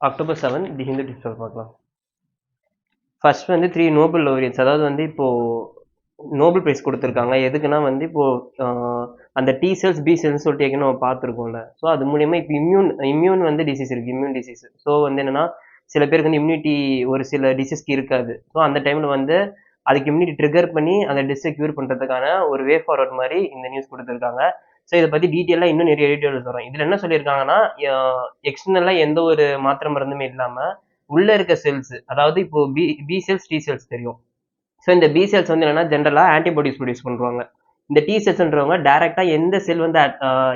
October 7 தி Hindu tips பார்க்கலாம். First வந்து 3 Nobel லோரியட்ஸ், அதாவது வந்து இப்போ நோபல் பிரைஸ் கொடுத்துருக்காங்க. எதுக்குன்னா வந்து இப்போ அந்த டி செல்ஸ் பி செல்ஸ் சொல்லிட்டு ஏற்கனவே நம்ம பார்த்துருக்கோம்ல. ஸோ அது மூலியமா இப்போ இம்யூன் வந்து டிசீஸ் இருக்கு, இம்யூன் டிசீஸ். ஸோ வந்து என்னன்னா சில பேருக்கு வந்து இம்யூனிட்டி ஒரு சில டிசீஸ்க்கு இருக்காது. ஸோ அந்த டைம்ல வந்து அதுக்கு இம்யூனிட்டி ட்ரிகர் பண்ணி அந்த டிசீஸை கியூர் பண்றதுக்கான ஒரு வே ஃபார்வர்ட் மாதிரி இந்த நியூஸ் கொடுத்துருக்காங்க. ஸோ இதை பத்தி டீட்டெயிலாக இன்னும் நிறைய டீட்டெயில்ஸ் வரும். இதுல என்ன சொல்லியிருக்காங்கன்னா எக்ஸ்டர்னலா எந்த ஒரு மாத்திரை மருந்துமே இல்லாம உள்ள இருக்க செல்ஸ், அதாவது இப்போ பி செல்ஸ் டி செல்ஸ் தெரியும். ஸோ இந்த பி செல்ஸ் வந்து என்னன்னா ஜென்ரலா ஆன்டிபாடிஸ் ப்ரொடியூஸ் பண்றாங்க. இந்த டி செல்ஸ்ன்றவங்க டைரக்டா எந்த செல் வந்து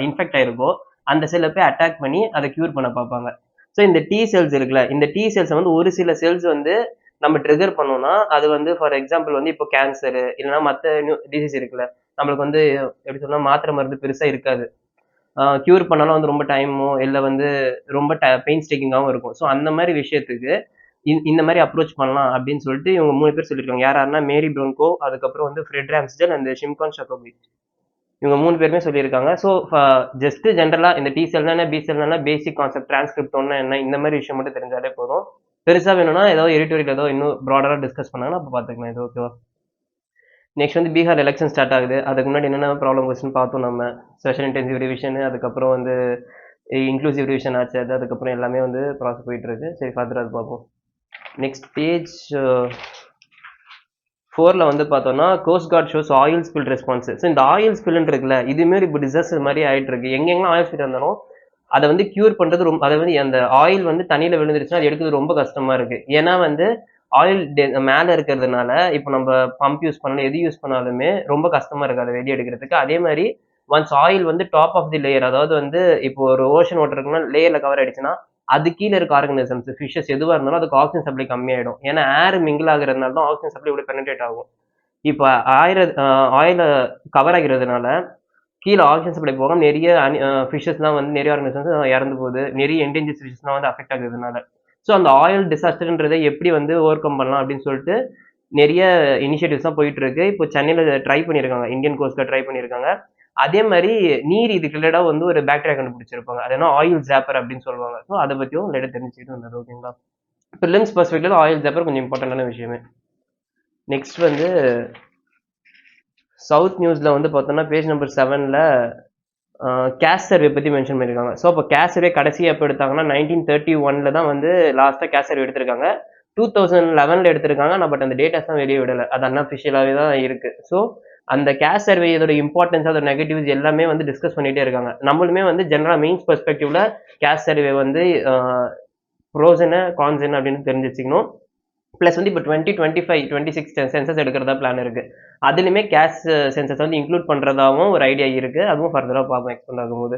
இன்ஃபெக்ட் ஆயிருக்கோ அந்த செல்லை போய் அட்டாக் பண்ணி அதை கியூர் பண்ண பார்ப்பாங்க. ஸோ இந்த டி செல்ஸ் இருக்குல்ல, இந்த டி செல்ஸ் வந்து ஒரு சில செல்ஸ் வந்து நம்ம ட்ரிகர் பண்ணோம்னா அது வந்து ஃபார் எக்ஸாம்பிள் வந்து இப்போ கேன்சர் இல்லைன்னா மற்ற டிசீஸ் இருக்குல்ல, நம்மளுக்கு வந்து எப்படி சொன்னா மாத்திரை மருந்து பெருசா இருக்காது. கியூர் பண்ணாலும் வந்து ரொம்ப டைமோ இல்லை வந்து ரொம்ப பெயின் ஸ்டேக்கிங்காகவும் இருக்கும். ஸோ அந்த மாதிரி விஷயத்துக்கு இந்த மாதிரி அப்ரோச் பண்ணலாம் அப்படின்னு சொல்லிட்டு இவங்க 3 பேர் சொல்லியிருக்காங்க. யாருன்னா மேரி ப்ரோன்கோ, அதுக்கப்புறம் வந்து ஃப்ரெட் ராம்ஸ்டல் அண்ட் ஷிம்கான் ஷாகோபி. இவங்க 3 பேருமே சொல்லியிருக்காங்க. ஸோ ஜஸ்ட் ஜென்ரலா இந்த டி செல்னா என்ன, பி செல்னா பேசிக் கான்செப்ட், டிரான்ஸ்கிரிப்டோன்னா என்ன, இந்த மாதிரி விஷயம் மட்டும் தெரிஞ்சாலே போதும். பெருசா வேணும்னா ஏதாவது எடிட்டோரியல் ஏதோ இன்னும் ப்ராடரா டிஸ்கஸ் பண்ணாங்கன்னா அப்போ பார்த்துக்கலாம். இது ஓகேவா? நெக்ஸ்ட் வந்து பீகார் எலெக்ஷன் ஸ்டார்ட் ஆகுது. அதுக்கு முன்னாடி என்னென்ன ப்ராப்ளம் கொஸ்டின் பார்த்தோம் நம்ம. ஸ்பெஷல் இன்டென்சிவ் ரிவிஷன், அதுக்கப்புறம் வந்து இன்க்ளூசிவ் ரிவிஷன் ஆச்சு, அதுக்கப்புறம் எல்லாமே வந்து ப்ராசஸ் போயிட்டு இருக்கு. சரி, ஃபர்தர் அது பார்ப்போம். நெக்ஸ்ட் பேஜ் 4ல வந்து பார்த்தோம்னா cost card shows oil spill response. So இந்த ஆயில் ஸ்பில்னு இருக்குல்ல, இதுமாரி இப்போ டிசாஸ்டர் மாதிரி ஆயிட்டு இருக்கு. எங்கெங்கெல்லாம் ஆயில் ஸ்பில் இருந்தாலும் அதை வந்து கியூர் பண்றது ரொம்ப, அதை வந்து அந்த ஆயில் வந்து தண்ணியில விழுந்துருச்சுன்னா அது எடுக்கிறது ரொம்ப கஷ்டமா இருக்கு. ஏன்னா வந்து ஆயில் மேல இருக்கிறதுனால இப்போ நம்ம பம்ப் யூஸ் பண்ணாலும் எது யூஸ் பண்ணாலுமே ரொம்ப கஷ்டமா இருக்கு அதை வெளியே எடுக்கிறதுக்கு. அதே மாதிரி ஒன்ஸ் ஆயில் வந்து டாப் ஆஃப் தி லேயர், அதாவது வந்து இப்போ ஒரு ஓஷன் வாட்டர் இருக்குன்னா லேயர்ல கவர் ஆயிடுச்சுன்னா அது கீழே இருக்க ஆர்கனிசம்ஸ் ஃபிஷஸ் எதுவாக இருந்தாலும் அதுக்கு ஆக்சிஜன் சப்ளை கம்மியாயிடும். ஏன்னா ஏர் மிங்கிள் ஆகுறதுனால தான் ஆக்சிஜன் சப்ளை இவ்வளோ பெனட்ரேட் ஆகும். இப்போ ஆயில கவர் ஆகிறதுனால கீழே ஆக்சிஜன் சப்ளை போக நிறைய ஃபிஷஸ்லாம் வந்து நிறைய ஆர்கனிசம்ஸ் இறந்து போகுது. நிறைய என்டேஞ்சர் ஃபிஷஸ்லாம் வந்து அஃபெக்ட் ஆகுறதுனால. ஸோ அந்த ஆயில் டிசாஸ்டர்ன்றதை எப்படி வந்து ஓவர் கம் பண்ணலாம் அப்படின்னு சொல்லிட்டு நிறைய இனிஷியேட்டிவ்ஸ்லாம் போயிட்டு இருக்கு. இப்போ சென்னையில் ட்ரை பண்ணியிருக்காங்க, இந்தியன் கோஸ்ட்ல ட்ரை பண்ணியிருக்காங்க. அதே மாதிரி நீர் இதுக்கு ரிலேட்டடாக வந்து ஒரு பாக்டீரியா கண்டுபிடிச்சிருப்பாங்க. அது என்ன ஆயில் ஜாப்பர் அப்படின்னு சொல்லுவாங்க. ஸோ அதை பற்றியும் ரிலேட்டட் தெரிஞ்சுக்கிட்டு வந்தது. ஓகேங்களா? ப்ரிலிம்ஸ் பர்ஸ்பெக்டிவ்ல ஆயில் ஜாப்பர் கொஞ்சம் இம்பார்ட்டண்டான விஷயமே. நெக்ஸ்ட் வந்து சவுத் நியூஸ்ல வந்து பார்த்தோம்னா பேஜ் நம்பர் 7ல கேஸ் சர்வே பற்றி மென்ஷன் பண்ணியிருக்காங்க. ஸோ அப்போ கேஸ் சர்வே கடைசி எப்போ எடுத்தாங்கன்னா 1931ல தான் வந்து லாஸ்ட்டாக கேஸ் சர்வே எடுத்திருக்காங்க. 2011ல எடுத்திருக்காங்க. நான் பட் அந்த டேட்டாஸ் தான் வெளியே விடலை, அது அன்அஃபிஷியலாகவே தான் இருக்கு. ஸோ அந்த கேஸ் சர்வே இதோட இம்பார்ட்டன்ஸ், அதோட நெகட்டிவ்ஸ் எல்லாமே வந்து டிஸ்கஸ் பண்ணிட்டே இருக்காங்க. நம்மளுமே வந்து ஜென்ரலா மெயின்ஸ் பெர்ஸ்பெக்டிவ்ல கேஸ் சர்வே வந்து ப்ரோஸ் என்ன கான்ஸ் என்ன அப்படின்னு தெரிஞ்சு வச்சுக்கணும். பிளஸ் வந்து இப்போ 2025 26 சென்சஸ் எடுக்கிறதா பிளான் இருக்கு. அதுலயுமே கேஸ் சென்சஸ் வந்து இன்க்ளூட் பண்றதாவும் ஒரு ஐடியா இருக்கு. அதுவும் ஃபர்தரா பார்ப்போம் எக்ஸ்பெண்ட் ஆகும்போது.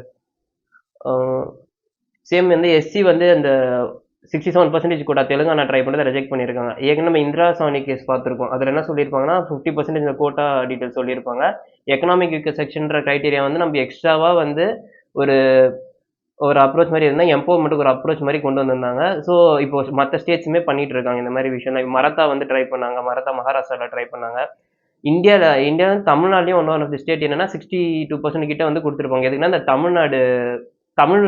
சேம் வந்து எஸ்சி வந்து அந்த 67% கோட்டா தெலுங்கானா ட்ரை பண்ணதை ரிஜெக்ட் பண்ணியிருக்காங்க. ஏற்கனவே நம்ம இந்திரா சாணி கேஸ் பார்த்துருக்கோம். அதில் என்ன சொல்லியிருப்பாங்கன்னா 50% இந்த கோட்டா டீட்டெயில் சொல்லியிருப்பாங்க. எக்கனாமிக் வீக்கர் செக்ஷன்ற கிரைட்டீரியா வந்து நம்ம எக்ஸ்ட்ராவா வந்து ஒரு ஒரு அப்ரோச் மாதிரி இருந்தால் எம்பவர்மெண்ட்டுக்கு ஒரு அப்ரோச் மாதிரி கொண்டு வந்திருந்தாங்க. ஸோ இப்போ மற்ற ஸ்டேட்ஸுமே பண்ணிட்டு இருக்காங்க இந்த மாதிரி விஷயம். மராத்தா வந்து ட்ரை பண்ணாங்க, மராத்தா மகாராஷ்டிராவில் ட்ரை பண்ணாங்க. இந்தியா தமிழ்நாட்டிலையும் ஒன் ஆஃப் தி ஸ்டேட் என்னன்னா 62% கிட்ட வந்து கொடுத்துருப்பாங்க. எதுக்குன்னா இந்த தமிழ்நாடு தமிழ்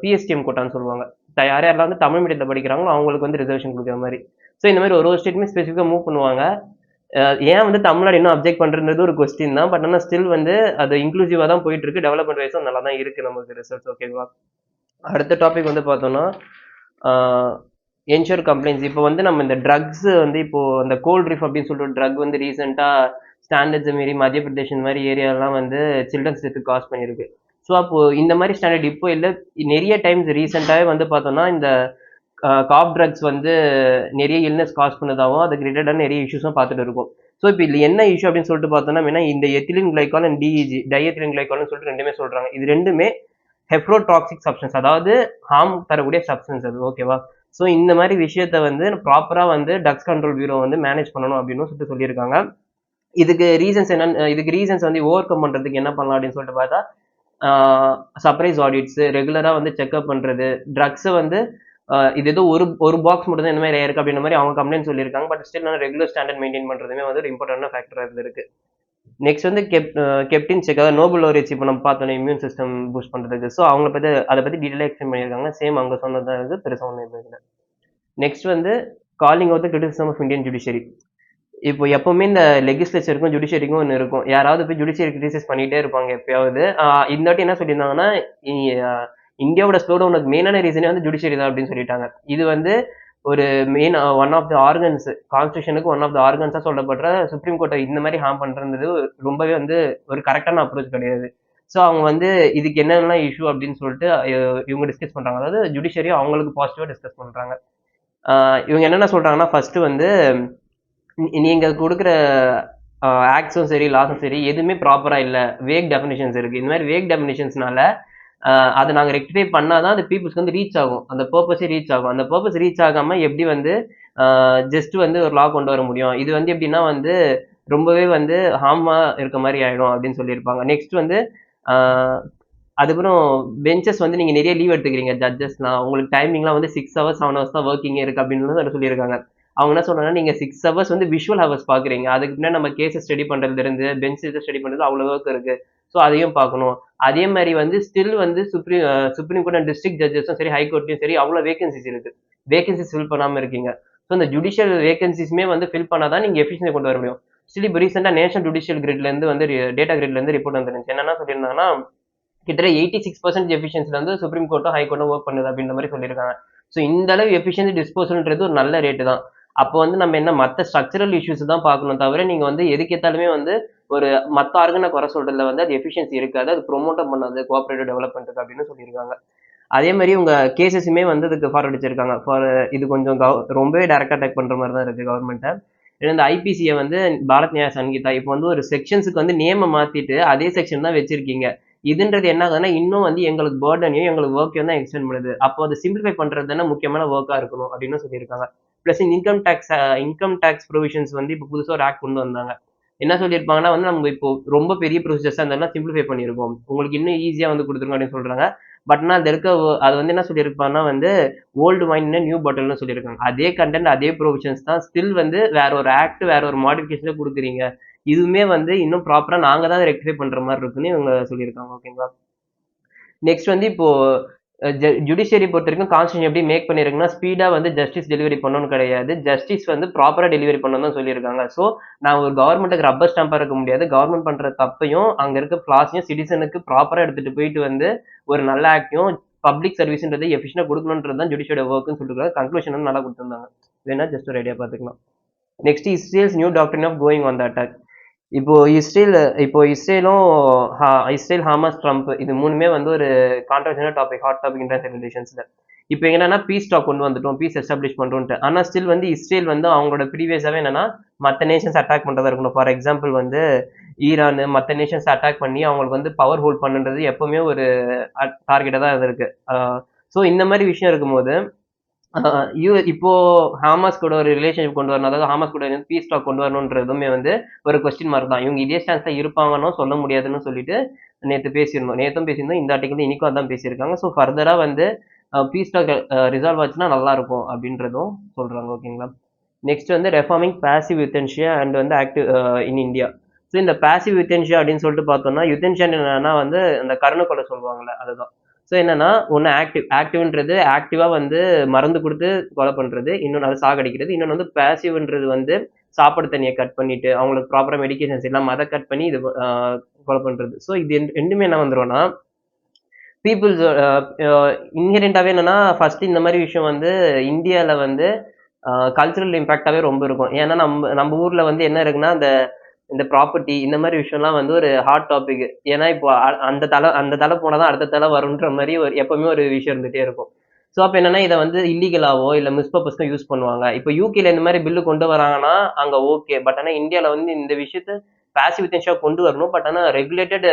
பிஎஸ்டிஎம் கோட்டான்னு சொல்லுவாங்க. யார் யாரெல்லாம் வந்து தமிழ் மீடியத்தில் படிக்கிறாங்களோ அவங்களுக்கு வந்து ரிசர்வேஷன் கொடுக்குற மாதிரி. ஸோ இந்த மாதிரி ஒரு ஸ்டேட்டுமே ஸ்பெசிஃபிக்காக மூவ் பண்ணுவாங்க. ஏன் வந்து தமிழ்நாடு இன்னும் அப்ஜெக்ட் பண்ணுறது ஒரு கொஸ்டின் தான். பட் ஆனால் ஸ்டில் வந்து அது இன்க்ளூசிவாக தான் போயிட்டு இருக்கு. டெவலப்மெண்ட் வைஸும் நல்லா தான் இருக்கு நமக்கு ரிசல்ட்ஸ். ஓகேவா? அடுத்த டாபிக் வந்து பார்த்தோம்னா என்ஷூர் கம்ப்ளைண்ட்ஸ். இப்போ வந்து நம்ம இந்த ட்ரக்ஸ் வந்து இப்போ இந்த கோல்ட் ரிஃப் அப்படின்னு சொல்லிட்டு ட்ரக் வந்து ரீசெண்டாக ஸ்டாண்டர்ட்ஸ் மாரி மத்திய பிரதேஷ் இந்த மாதிரி ஏரியாலாம் வந்து சில்ட்ரன்ஸ் டெத்துக்கு காஸ் பண்ணியிருக்கு. ஸோ அப்போ இந்த மாதிரி ஸ்டாண்டர்ட் இப்போ இல்லை, நிறைய டைம்ஸ் ரீசெண்டாகவே வந்து பார்த்தோம்னா இந்த காப் ட்ரக்ஸ் வந்து நிறைய இல்னஸ் காஸ் பண்ணதாகவும் அதுக்கு ரிலேட்டடான நிறைய இஷ்யூஸும் பார்த்துட்டு இருக்கும். ஸோ இப்போ இதில் என்ன இஷ்யூ அப்படின்னு சொல்லிட்டு பார்த்தோம்னா இந்த எத்திலின் கிளைகால் அண்ட் டிஇஜி டைஎத்திலின் கிளைகால்னு சொல்லிட்டு ரெண்டுமே சொல்றாங்க. இது ரெண்டுமே ஹெப்ரோடாக்சிக் சப்ஸ்டன்ஸ், அதாவது ஹார்ம் தரக்கூடிய சப்ஸ்டன்ஸ் அது. ஓகேவா? ஸோ இந்த மாதிரி விஷயத்த வந்து ப்ராப்பரா வந்து ட்ரக்ஸ் கண்ட்ரோல் பியூரோ வந்து மேனேஜ் பண்ணணும் அப்படின்னு சொல்லிட்டு சொல்லியிருக்காங்க. இதுக்கு ரீசன்ஸ் என்னன்னு, இதுக்கு ரீசன்ஸ் வந்து ஓவர் கம் பண்றதுக்கு என்ன பண்ணலாம் அப்படின்னு சொல்லிட்டு பார்த்தா சர்ப்ரைஸ் ஆடிட்ஸ், ரெகுலரா வந்து செக்அப் பண்றது, ட்ரக்ஸை வந்து இது ஏதோ ஒரு பாக்ஸ் மட்டும் தான் இந்த மாதிரி இருக்கு அப்படின்ற மாதிரி அவங்க கம்ப்ளைண்ட் சொல்லியிருக்காங்க. But still regular standard maintain பண்றதுமே வந்து ஒரு இம்பார்ட்டன்டான ஃபேக்டரா இருக்கு. நெக்ஸ்ட் வந்து கெப்டின் செக், அதாவது நோபல் லோரியட்ஸ் இப்போ நம்ம பார்த்தோம் இம்யூன் சிஸ்டம் பூஸ்ட் பண்றதுக்கு. ஸோ அவங்கள பத்தி அதை பத்தி டீட்டெயிலாக எக்ஸ்பிளைன் பண்ணியிருக்காங்க. சேம் அங்க சொன்னதான் இது, பெருசா ஒன்றும் இல்லை. நெக்ஸ்ட் வந்து calling out the criticism of Indian judiciary. இப்போ எப்பவுமே இந்த லெகிஸ்லேச்சருக்கும் ஜுடிஷியரிக்கும் ஒன்று இருக்கும். யாராவது போய் ஜுடிஷியரி கிரிட்டிசைஸ் பண்ணிட்டே இருப்பாங்க எப்பயாவது. இந்த வாட்டி என்ன சொல்லியிருந்தாங்கன்னா, இந்தியாவோட ஸ்லோ டவுனுக்கு மெயினான ரீசனே வந்து ஜுடிஷியரி தான் அப்படின்னு சொல்லிட்டாங்க. இது வந்து ஒரு main one of the organs, கான்ஸ்டியூஷனுக்கு ஒன் ஆஃப் த ஆர்கன்ஸா சொல்லப்படுற சுப்ரீம் கோர்ட்டை இந்த மாதிரி ஹார்ம் பண்றது ரொம்பவே வந்து ஒரு கரெக்டான அப்ரோச் கிடையாது. ஸோ அவங்க வந்து இதுக்கு என்னென்னலாம் இஷ்யூ அப்படின்னு சொல்லிட்டு இவங்க டிஸ்கஸ் பண்றாங்க. அதாவது ஜுடிஷியரி அவங்களுக்கு பாசிட்டிவா டிஸ்கஸ் பண்றாங்க. இவங்க என்னென்ன சொல்றாங்கன்னா, ஃபர்ஸ்ட் வந்து நீங்க கொடுக்குற ஆக்ட்ஸும் சரி, லாஸும் சரி, எதுவுமே ப்ராப்பரா இல்ல. வேக் டெஃபினிஷன்ஸ் இருக்கு. இந்த மாதிரி வேக் டெஃபினிஷன்ஸ்னால அதை நாங்க ரெக்டிஃபை பண்ணாதான் அது பீப்புள்ஸ்க்கு வந்து ரீச் ஆகும். அந்த பர்பஸே ரீச் ஆகும். அந்த பர்பஸ் ரீச் ஆகாம எப்படி வந்து ஜஸ்ட் வந்து ஒரு லா கொண்டு வர முடியும்? இது வந்து எப்படின்னா வந்து ரொம்பவே வந்து ஹார்மா இருக்க மாதிரி ஆயிடும் அப்படின்னு சொல்லியிருப்பாங்க. நெக்ஸ்ட் வந்து ஆஹ் அதுக்கப்புறம் பெஞ்சஸ் வந்து நீங்க நிறைய லீவ் எடுத்துக்கிறீங்க ஜட்ஜஸ்லாம். உங்களுக்கு டைமிங்லாம் வந்து 6 ஹவர்ஸ் 7 ஹவர்ஸ் தான் ஒர்க்கிங்கே இருக்கு அப்படின்னு சொல்லியிருக்காங்க. அவங்க என்ன சொல்றாங்கன்னா, நீங்க 6 ஹவர்ஸ் வந்து விஷுவல் ஹவர்ஸ் பாக்குறீங்க. அதுக்கு பின்னாடி நம்ம கேஸை ஸ்டடி பண்றதுல இருந்து பெஞ்ச் இதை ஸ்டடி பண்றது அவ்வளவு ஒர்க் இருக்கு. ஸோ அதையும் பார்க்கணும். அதே மாதிரி வந்து ஸ்டில் வந்து சுப்ரீம் கோர்ட் அண்ட் டிஸ்ட்ரிக்ட் ஜட்ஜஸும் சரி, ஹைகோர்ட்லயும் சரி, அவ்வளவு வேகன்சிஸ் இருக்கு. வேகன்சிஸ் ஃபில் பண்ணாம இருக்கீங்க. ஸோ இந்த ஜுடிஷியல் வேகன்சிஸ்மே வந்து ஃபில் பண்ணாதான் நீங்க எஃபிஷியன்சி கொண்டு வர முடியும். ஸ்டில் இப்போ ரீசெண்டா நேஷனல் ஜுடிஷியல் கிரிட்ல இருந்து வந்து டேட்டா கிரிட்ல இருந்து ரிப்போர்ட் வந்துருந்துச்சு. என்னன்னா சொல்லியிருந்தாங்கன்னா, கிட்டத்தட்ட 86% எஃபிஷியன்சில வந்து சுப்ரீம் கோர்ட்டும் ஹை கோர்ட்டும் ஒர்க் பண்ணுது அப்படின்ற மாதிரி சொல்லியிருக்காங்க. ஸோ இந்த அளவு எஃபிஷியன்சி டிஸ்போசல்ன்றது ஒரு நல்ல ரேட்டு தான். அப்போ வந்து நம்ம என்ன மற்ற ஸ்ட்ரக்சரல் இஷ்யூஸ் தான் பார்க்கணும் தவிர நீங்க வந்து எதுக்கேத்தாலுமே வந்து ஒரு மற்ற ஆர்கனை குறை சொல்றதுல வந்து அது எஃபிஷியன்சி இருக்காது. அது ப்ரொமோட்டும் பண்ணாது கோஆபரேட்டிவ் டெவலப்மெண்ட்டுக்கு அப்படின்னு சொல்லியிருக்காங்க. அதே மாதிரி உங்க கேசஸுமே வந்து அதுக்கு ஃபார்வர்ட் வச்சிருக்காங்க. இது கொஞ்சம் ரொம்பவே டைரக்டா அட்டாக் பண்ற மாதிரி தான் இருக்கு கவர்மெண்ட்டை. இந்த ஐபிசியை வந்து பாரத் நியாய சங்கீதா இப்போ வந்து ஒரு செக்ஷன்ஸுக்கு வந்து நேமை மாத்திட்டு அதே செக்ஷன் தான் வச்சிருக்கீங்க. இதுன்றது என்ன ஆகுதுன்னா இன்னும் வந்து எங்களுக்கு பேர்டனையும் எங்களுக்கு ஒர்க்கையும் தான் எக்ஸ்டெண்ட் பண்ணுது. அப்போ அதை சிம்பிளிஃபை பண்றது தானே முக்கியமான ஒர்க்கா இருக்கணும் அப்படின்னு சொல்லியிருக்காங்க. பிளஸ் இன்கம் டேக்ஸ் ப்ரொவிஷன்ஸ் வந்து இப்போ புதுசாக ஒரு ஆக்ட் கொண்டு வந்தாங்க. என்ன சொல்லியிருப்பாங்கன்னா வந்து நம்ம இப்போ ரொம்ப பெரிய ப்ரொசீஜர்ஸ் அதெல்லாம் சிம்பிளிஃபை பண்ணியிருக்கோம். உங்களுக்கு இன்னும் ஈஸியா வந்து கொடுத்துருங்க அப்படின்னு சொல்றாங்க. பட் நான் அது இருக்க அது வந்து என்ன சொல்லியிருப்பாங்கன்னா வந்து ஓல்டு வைன் நியூ பாட்டில்னு சொல்லியிருக்காங்க. அதே கண்டென்ட் அதே ப்ரொவிஷன்ஸ் தான் ஸ்டில் வந்து வேற ஒரு ஆக்ட் வேற ஒரு மாடிஃபிகேஷன் கொடுக்குறீங்க. இதுவுமே வந்து இன்னும் ப்ராப்பரா நாங்க தான் ரெக்டிஃபை பண்ற மாதிரி இருக்குன்னு இவங்க சொல்லியிருக்காங்க. ஓகேங்களா. நெக்ஸ்ட் வந்து இப்போ ஜுடிஷியரி பொறுத்த வரைக்கும் கான்ஸ்டியூஷன் எப்படி மேக் பண்ணிருக்குன்னா ஸ்பீடா வந்து ஜஸ்டிஸ் டெலிவரி பண்ணணும்னு கிடையாது. ஜஸ்டிஸ் வந்து ப்ராப்பரா டெலிவரி பண்ணணும் தான் சொல்லியிருக்காங்க. ஸோ நான் ஒரு கவர்மெண்ட்டுக்கு ரப்பர் ஸ்டாம்பா இருக்க முடியாது. கவர்மெண்ட் பண்ற தப்பையும் அங்க இருக்க ஃபிளாஸையும் சிட்டிசனுக்கு ப்ராப்பரா எடுத்துட்டு போயிட்டு வந்து ஒரு நல்ல ஆக்டையும் பப்ளிக் சர்வீஸ்ன்றது எஃபிஷியன்டா கொடுக்கணுன்றது தான் ஜுடிஷியோட ஒர்க்னு சொல்லிருக்காங்க. கன்க்ளூஷன் வந்து நல்லா கொடுத்துருந்தாங்க. வேணா ஜஸ்ட் ஒரு ஐடியா பார்த்துக்கலாம். Next Israel's new doctrine of going on the attack. இப்போ இஸ்ரேலும் இஸ்ரேல், ஹமாஸ், ட்ரம்ப் இது மூணுமே வந்து ஒரு controversial topic, hot topic international ரிலேஷன்ஸ்ல. இப்போ என்னன்னா பீஸ் டாக் கொண்டு வந்துட்டோம், பீஸ் எஸ்டாப்ளிஷ் பண்றோம்ட்டு. ஆனா ஸ்டில் வந்து இஸ்ரேல் வந்து அவங்களோட ப்ரீவியஸாவே என்னன்னா மற்ற நேஷன்ஸ் அட்டாக் பண்றதா இருக்கணும். ஃபார் எக்ஸாம்பிள் வந்து ஈரான் மற்ற நேஷன்ஸ் அட்டாக் பண்ணி அவங்களுக்கு வந்து பவர் ஹோல்ட் பண்ணுன்றது எப்பவுமே ஒரு டார்கெட்டா தான் இருக்கு. ஸோ இந்த மாதிரி விஷயம் இருக்கும்போது இப்போ ஹாமாஸ் கூட ஒரு ரிலேஷன்ஷிப் கொண்டு வரணும், அதாவது ஹாமாஸ் கூட பீஸ் டாக் கொண்டு வரணுன்றதுமே வந்து ஒரு கொஸ்டின் மார்க் தான். இவங்க இதே ஸ்டான்ஸ்ல இருப்பாங்கன்னு சொல்ல முடியாதுன்னு சொல்லிட்டு நேத்தும் பேசியிருந்தோம். இந்த ஆர்டிகல் இன்னைக்கும் அதான் பேசியிருக்காங்க. ஸோ ஃபர்தரா வந்து பீஸ் டாக் ரிசால்வ் ஆச்சுன்னா நல்லா இருக்கும் அப்படின்றதும் சொல்றாங்க. ஓகேங்களா. நெக்ஸ்ட் வந்து ரெஃபார்மிங் பாசிவ் யுத்தன்ஷியா அண்ட் வந்து ஆக்டிவ் இன் இந்தியா. ஸோ இந்த பாசிவ் யுத்தன்ஷியா அப்படின்னு சொல்லிட்டு பார்த்தோம்னா யுத்தன்ஷியா என்னன்னா வந்து இந்த கருணை கொலை சொல்லுவாங்கல்ல அதுதான். ஸோ என்னன்னா ஒன்று ஆக்டிவ்ன்றது ஆக்டிவா வந்து மருந்து கொடுத்து கொலை பண்றது, இன்னொன்று அது சாகடிக்கிறது, இன்னொன்று வந்து பேசிவ்ன்றது வந்து சாப்பாடு தண்ணியை கட் பண்ணிட்டு அவங்களுக்கு ப்ராப்பரா மெடிகேஷன்ஸ் இல்லாமல் அதை கட் பண்ணி இது கொலை பண்றது. ஸோ இது ரெண்டுமே என்ன வந்துரும்னா பீப்புள்ஸ் இன்ஹெரண்டாவே என்னன்னா ஃபர்ஸ்ட் இந்த மாதிரி விஷயம் வந்து இந்தியாவில் வந்து கல்ச்சுரல் இம்பாக்டாவே ரொம்ப இருக்கும். ஏன்னா நம்ம நம்ம ஊர்ல வந்து என்ன இருக்குன்னா இந்த ப்ராப்பர்ட்டி இந்த மாதிரி விஷயம்லாம் வந்து ஒரு ஹாட் டாபிக். ஏன்னா இப்போ அந்த தலை போனாதான் அடுத்த தலை வரும்ன்ற மாதிரி ஒரு எப்பவுமே ஒரு விஷயம் இருந்துட்டே இருக்கும். ஸோ அப்போ என்னன்னா இதை வந்து இல்லீகலாவோ இல்லை மிஸ்பர்பஸ்க்கும் யூஸ் பண்ணுவாங்க. இப்போ யூகேல இந்த மாதிரி பில்லு கொண்டு வராங்கன்னா அங்க ஓகே. பட் ஆனால் இந்தியாவில் வந்து இந்த விஷயத்த பாசிவ் இன்ஷா கொண்டு வரணும். பட் ஆனால் ரெகுலேட்டட்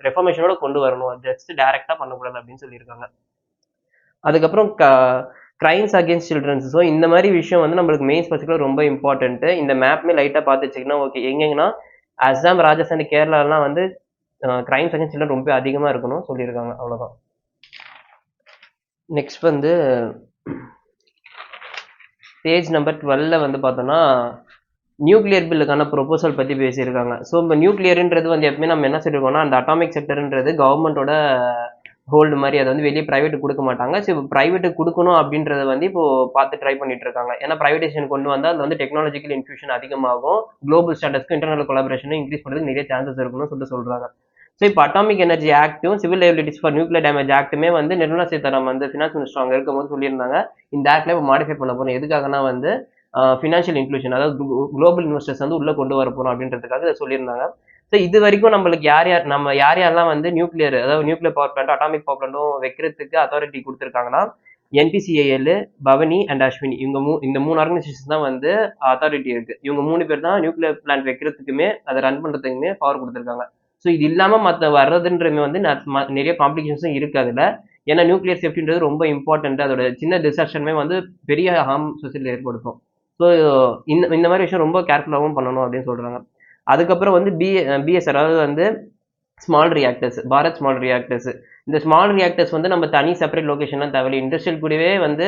ரெஃபர்மேஷனோட கொண்டு வரணும். ஜஸ்ட் டைரக்டா பண்ணக்கூடாது அப்படின்னு சொல்லியிருக்காங்க. அதுக்கப்புறம் கிரைம்ஸ் அகேன்ஸ்ட் சில்ட்ரன்ஸ். ஸோ இந்த மாதிரி விஷயம் வந்து நம்மளுக்கு மெயின் ஸ்பெசிஃபிக்காக ரொம்ப இம்பார்ட்டன்ட். இந்த மேப்மே லைட்டாக பார்த்து வச்சுக்கினா ஓகே. எங்கெங்கன்னா அஸ்ஸாம், ராஜஸ்தான், கேரளாலாம் வந்து கிரைம்ஸ் அகேன்ஸ்ட் சில்ட்ரன் ரொம்ப அதிகமாக இருக்கணும் சொல்லியிருக்காங்க. அவ்வளோதான். நெக்ஸ்ட் வந்து பேஜ் நம்பர் 12 வந்து பார்த்தோம்னா நியூக்ளியர் பில்லுக்கான ப்ரொபோசல் பத்தி பேசியிருக்காங்க. ஸோ இப்போ நியூக்ளியர்ன்றது வந்து எப்பவுமே நம்ம என்ன சொல்லியிருக்கோம்னா, அந்த அட்டாமிக் செக்டர்ன்றது கவர்மெண்ட்டோட ஹோல்டு மாரி அத வந்து வெளிய பிரைவேட்டுக்கு குடுக்க மாட்டாங்க. ஸோ இப்போ பிரைவேட்டுக்கு குடுக்கணும் அப்படின்றத வந்து இப்போ பார்த்து ட்ரை பண்ணிட்டு இருக்காங்க. ஏன்னா பிரைவேடைசேஷன் கொண்டு வந்தா அதுல வந்து டெக்னாலஜிக்கல் இன்ஃப்யூஷன் அதிகமாகும். குளோபல் ஸ்டாண்டர்ட்ஸ்க்கும் இன்டர்நேஷனல் கொலாபரேஷனும் இன்கிரீஸ் பண்றதுக்கு நிறைய சான்சஸ் இருக்குன்னு சொல்றாங்க. ஸோ இப்போ அட்டாமிக் எனர்ஜி ஆக்டும், civil liabilities for nuclear damage ஆக்ட்டுமே வந்து நிர்மலா சீதாராமன் வந்து ஃபினான்ஸ் மினிஸ்டர் அங்க இருக்கும்போது சொல்லியிருந்தாங்க. இந்த ஆக்ட்ல இப்போ மாடிஃபை பண்ண போறோம். எதுக்காகன்னா வந்து ஃபினான்ஷியல் இன்க்ளூஷன் அதாவது குளோபல் இன்வெஸ்டர்ஸ் வந்து உள்ள கொண்டு வர போறோம் அப்படின்றதுக்காக இதை சொல்லியிருந்தாங்க. ஸோ இது வரைக்கும் நம்மளுக்கு யார் யாரெல்லாம் வந்து நியூக்ளியர் அதாவது nuclear power plant atomic power பிளான்ட்டும் வைக்கிறதுக்கு அத்தாரிட்டி கொடுத்துருக்காங்கன்னா என்பிசிஐஎல், பவனி அண்ட் அஸ்வினி இந்த மூணு ஆர்கனைசேஷன் தான் வந்து அத்தாரிட்டி இருக்கு. இவங்க 3 பேர் தான் நியூக்ளியர் பிளான்ட் வைக்கிறதுக்குமே அதை ரன் பண்றதுக்குமே பவர் கொடுத்துருக்காங்க. ஸோ இது இல்லாம மற்ற வர்றதுன்றது வந்து நிறைய காம்ப்ளிகேஷன்ஸும் இருக்கு அதுல. ஏன்னா நியூக்ளியர் சேஃப்டின்றது ரொம்ப இம்பார்ட்டன்ட். அதோட சின்ன டிசாஸ்டருமே வந்து பெரிய ஹார்ம் சொசைட்டியில் ஏற்படுத்தும். ஸோ இந்த மாதிரி விஷயம் ரொம்ப கேர்ஃபுல்லாகவும் பண்ணணும் அப்படின்னு சொல்றாங்க. அதுக்கப்புறம் வந்து பிஎஸ் அதாவது வந்து small reactors, Bharat small reactors. இந்த ஸ்மால் ரியாக்டர்ஸ் வந்து நம்ம தனி செப்பரேட் லொகேஷன்லாம் தேவையில்லை. இண்டஸ்ட்ரியல் கூடவே வந்து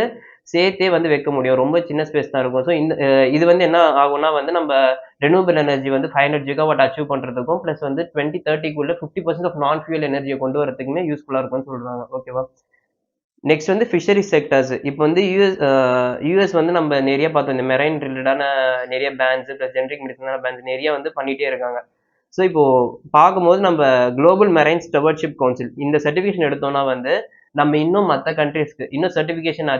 சேர்த்தே வந்து வைக்க முடியும். ரொம்ப சின்ன ஸ்பேஸ் தான் இருக்கும். ஸோ இது வந்து என்ன ஆகும்னா வந்து நம்ம ரெனியூவபிள் எனர்ஜி வந்து 500 ஜிகாவாட் அச்சீவ் பண்றதுக்கும் ப்ளஸ் வந்து 2030க்குள்ள 50% ஆஃப் நான் ஃபியூல் எனர்ஜியை கொண்டு வரதுக்குமே யூஸ்ஃபுல்லா இருக்கும்னு சொல்றாங்க. ஓகேவா? நெக்ஸ்ட் வந்து ஃபிஷரிஸ் செக்டர்ஸ். இப்போ வந்து யூஎஸ் வந்து நம்ம நிறைய பார்த்தோம். இந்த மெரைன் ரிலேட்டடான நிறைய பேன்ஸ் ப்ளஸ் ஜெனரிக் மெடிசனான பேன்ஸ் நிறைய வந்து பண்ணிட்டே இருக்காங்க. ஸோ இப்போ பார்க்கும்போது நம்ம குளோபல் மெரைன் ஸ்டெவர்ட்ஷிப் கவுன்சில் இந்த சர்டிஃபிகேஷன் எடுத்தோம்னா வந்து நம்ம இன்னும் மற்ற கண்ட்ரீஸ்க்கு இன்னும் சர்டிஃபிகேஷன்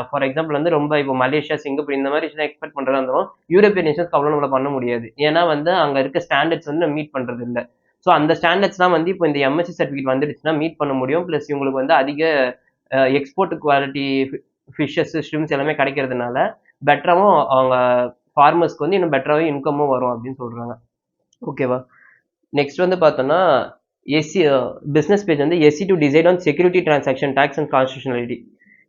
ஃபார் எக்ஸாம்பிள் வந்து ரொம்ப இப்போ மலேசியா, சிங்கப்பூர் இந்த மாதிரி விஷயம் எக்ஸ்பெக்ட் பண்ணுறதா இருந்தாலும் யூரோப்பியன் நேஷன்ஸ்க்கு அவ்வளோ நம்மள பண்ண முடியாது. ஏன்னா வந்து அங்கே இருக்க ஸ்டாண்டர்ட்ஸ் வந்து நம்ம மீட் பண்ணுறது இல்லை. ஸோ அந்த ஸ்டாண்டர்ட்ஸ்லாம் வந்து இப்போ இந்த எம்எஸ்சி சர்டிஃபிகேட் வந்துடுச்சுன்னா மீட் பண்ண முடியும். ப்ளஸ் இவங்களுக்கு வந்து அதிக எக்ஸ்போர்ட் குவாலிட்டி ஃபிஷ்ஷஸ், ஷ்ரிம்ஸ் எல்லாமே கிடைக்கிறதுனால பெட்டராகவும் அவங்க ஃபார்மர்ஸ்க்கு வந்து இன்னும் பெட்டராகவும் இன்கமும் வரும் அப்படின்னு சொல்கிறாங்க. ஓகேவா? நெக்ஸ்ட் வந்து பார்த்தோம்னா எஸ்சி பிஸ்னஸ் பேஜ் வந்து SC to decide on security transaction tax and constitutionality.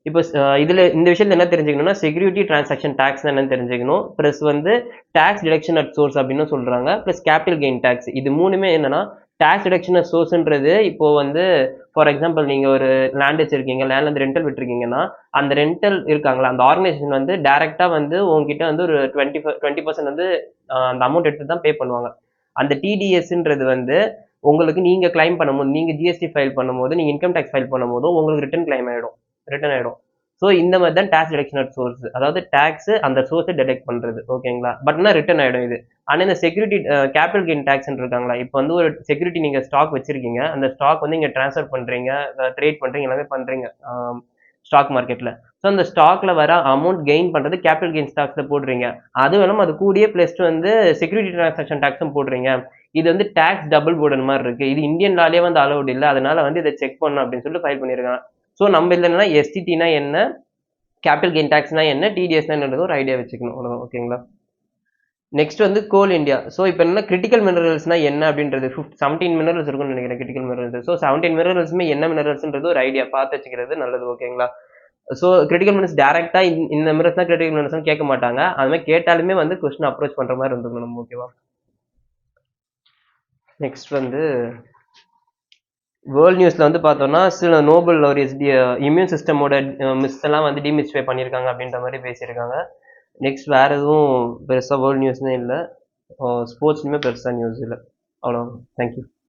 இப்போ இதில் இந்த விஷயத்தில் என்ன தெரிஞ்சுக்கணும்னா செக்யூரிட்டி டிரான்சாக்ஷன் டேக்ஸ் என்னன்னு தெரிஞ்சுக்கணும். ப்ளஸ் வந்து டேக்ஸ் டிடக்ஷன் அட் சோர்ஸ் அப்படின்னு சொல்கிறாங்க. Plus capital gain tax. இது மூணுமே என்னன்னா டேக்ஸ் டிடக்ஷன் அட் சோர்ஸ்ன்றது இப்போ வந்து ஃபார் எக்ஸாம்பிள் நீங்கள் ஒரு லேண்ட் வச்சிருக்கீங்க, லேண்ட்ல வந்து ரெண்டல் விட்டுருக்கீங்கன்னா அந்த ரெண்டல் இருக்காங்களா அந்த ஆர்கனைசேஷன் வந்து டைரெக்டாக வந்து உங்ககிட்ட வந்து ஒரு 20% வந்து அந்த அமௌண்ட் எடுத்து தான் பே பண்ணுவாங்க. அந்த டிடிஎஸ்ன்றது வந்து உங்களுக்கு நீங்க கிளைம் பண்ணும்போது நீங்க ஜிஎஸ்டி ஃபைல் பண்ணும்போது நீங்க இன்கம் டேக்ஸ் ஃபைல் பண்ணும்போது உங்களுக்கு ரிட்டர்ன் ஆயிடும். ஸோ இந்த மாதிரி தான் டேக்ஸ் டிடக்ஷன் அட் சோர்ஸ், அதாவது டேக்ஸ் அந்த சோர்ஸை டிடெக்ட் பண்றது. ஓகேங்களா? பட்னா ரிட்டர்ன் ஆயிடும் இது. ஆனால் இந்த செக்யூரிட்டி கேபிட்டல் கெயின் டேக்ஸ் இருக்காங்களா, இப்போ வந்து ஒரு செக்யூரிட்டி நீங்க ஸ்டாக் வச்சிருக்கீங்க, அந்த ஸ்டாக் வந்து இங்க டிரான்ஸ்ஃபர் பண்றீங்க, ட்ரேட் பண்றீங்க, எல்லாமே பண்றீங்க ஸ்டாக் மார்க்கெட்ல. ஸோ அந்த ஸ்டாக்ல வர அமௌண்ட் கெயின் பண்றது கேபிட்டல் கெயின் ஸ்டாக்ஸ்ல போடுறீங்க. அது வேணும் அது கூடிய பிளஸ் வந்து செக்யூரிட்டி டிரான்சாக்ஷன் டேக்ஸும் போடுறீங்க. இது வந்து டேக்ஸ் டபுள் போர்டன் மாதிரி இருக்கு. இது இந்தியன் லாலே வந்து அலௌட் இல்லை. அதனால வந்து இதை செக் பண்ணணும் அப்படின்னு சொல்லிட்டு ஃபைல் பண்ணியிருக்காங்க. ஸோ நம்ம இல்லைன்னா எஸ்டிடினா என்ன, கேபிட்டல் கெயின் டேக்ஸ்னா என்ன, டிடிஎஸ்னா என்னன்றது ஒரு ஐடியா வச்சுக்கணும். அவ்வளவுதான். ஓகேங்களா? நெக்ஸ்ட் வந்து கோல் இந்தியா. ஸோ இப்போ என்ன கிரிட்டிக்கல் மினரல்ஸ்னா என்ன அப்படின்றது 17 மினரல்ஸ் இருக்கும்னு நினைக்கிறேன் கிரிட்டிக்கல் மினரல்ஸ். ஸோ 17 மினரல்ஸுமே என்ன மினரல்ஸ்ன்றது ஒரு ஐடியா பார்த்து வச்சுக்கிறது நல்லது. ஓகேங்களா? ஸோ கிரிட்டிக்கல் மினரல்ஸ் டேரக்டா இந்த மினரல்ஸ் தான் கிரிட்டிக்கல் மினரல்ஸ் கேட்க மாட்டாங்க. அது மாதிரி கேட்டாலுமே வந்து கொஸ்டின் அப்ரோச் பண்ற மாதிரி இருந்துக்கணும். ஓகேவா? நெக்ஸ்ட் வந்து வேர்ல்ட் நியூஸ்ல வந்து பார்த்தோம்னா சில நோபல் லாரியட்ஸ் இம்யூன் சிஸ்டமோட மிஸ் எல்லாம் வந்து டிமிஸ்டிஃபை பண்ணியிருக்காங்க அப்படின்ற மாதிரி பேசியிருக்காங்க. நெக்ஸ்ட் வேற எதுவும் பெருசா வேர்ல்ட் நியூஸ்னே இல்லை. ஸ்போர்ட்ஸ்லுமே பெருசா நியூஸ் இல்லை. அவ்வளோ. தேங்க்யூ.